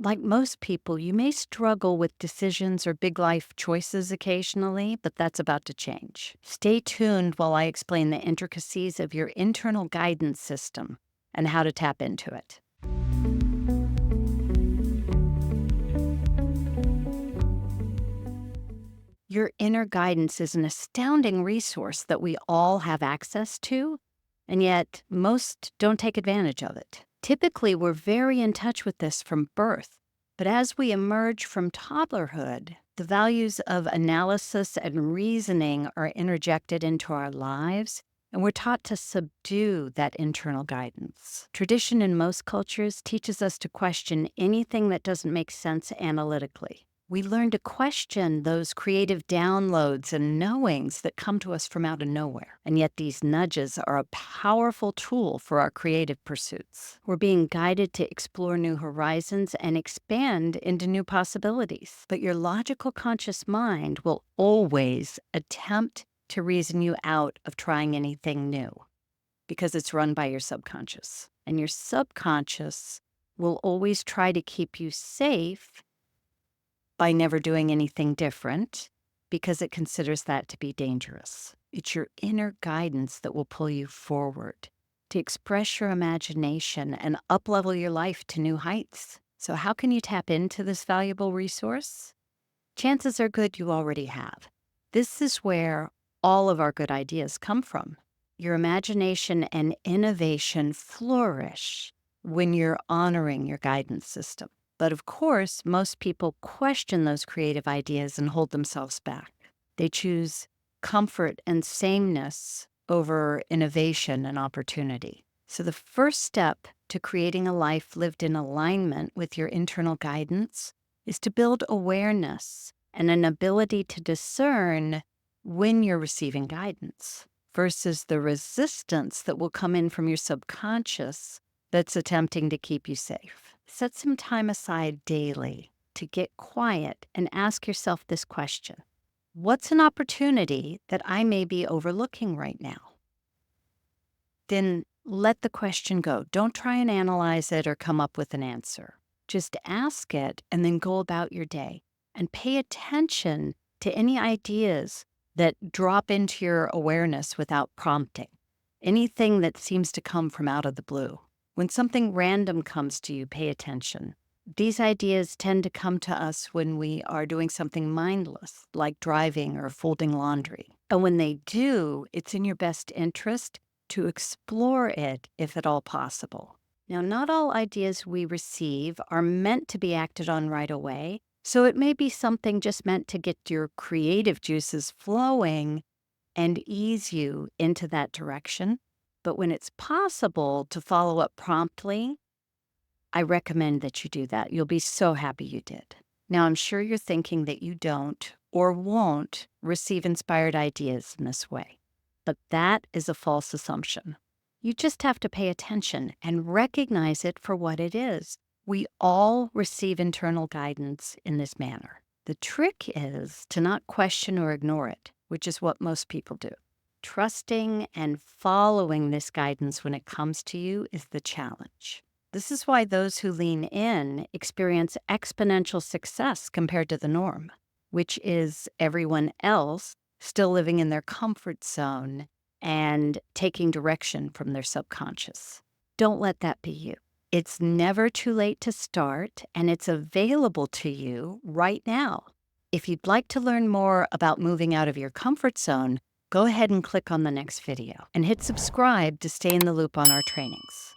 Like most people, you may struggle with decisions or big life choices occasionally, but that's about to change. Stay tuned while I explain the intricacies of your internal guidance system and how to tap into it. Your inner guidance is an astounding resource that we all have access to, and yet most don't take advantage of it. Typically, we're very in touch with this from birth, but as we emerge from toddlerhood, the values of analysis and reasoning are interjected into our lives, and we're taught to subdue that internal guidance. Tradition in most cultures teaches us to question anything that doesn't make sense analytically. We learn to question those creative downloads and knowings that come to us from out of nowhere. And yet these nudges are a powerful tool for our creative pursuits. We're being guided to explore new horizons and expand into new possibilities. But your logical conscious mind will always attempt to reason you out of trying anything new because it's run by your subconscious. And your subconscious will always try to keep you safe by never doing anything different because it considers that to be dangerous. It's your inner guidance that will pull you forward to express your imagination and uplevel your life to new heights. So how can you tap into this valuable resource? Chances are good you already have. This is where all of our good ideas come from. Your imagination and innovation flourish when you're honoring your guidance system. But of course, most people question those creative ideas and hold themselves back. They choose comfort and sameness over innovation and opportunity. So the first step to creating a life lived in alignment with your internal guidance is to build awareness and an ability to discern when you're receiving guidance versus the resistance that will come in from your subconscious that's attempting to keep you safe. Set some time aside daily to get quiet and ask yourself this question. What's an opportunity that I may be overlooking right now? Then let the question go. Don't try and analyze it or come up with an answer. Just ask it and then go about your day and pay attention to any ideas that drop into your awareness without prompting. Anything that seems to come from out of the blue. When something random comes to you, pay attention. These ideas tend to come to us when we are doing something mindless, like driving or folding laundry. And when they do, it's in your best interest to explore it if at all possible. Now, not all ideas we receive are meant to be acted on right away, so it may be something just meant to get your creative juices flowing and ease you into that direction. But when it's possible to follow up promptly, I recommend that you do that. You'll be so happy you did. Now, I'm sure you're thinking that you don't or won't receive inspired ideas in this way, but that is a false assumption. You just have to pay attention and recognize it for what it is. We all receive internal guidance in this manner. The trick is to not question or ignore it, which is what most people do. Trusting and following this guidance when it comes to you is the challenge. This is why those who lean in experience exponential success compared to the norm, which is everyone else still living in their comfort zone and taking direction from their subconscious. Don't let that be you. It's never too late to start, and it's available to you right now. If you'd like to learn more about moving out of your comfort zone, go ahead and click on the next video and hit subscribe to stay in the loop on our trainings.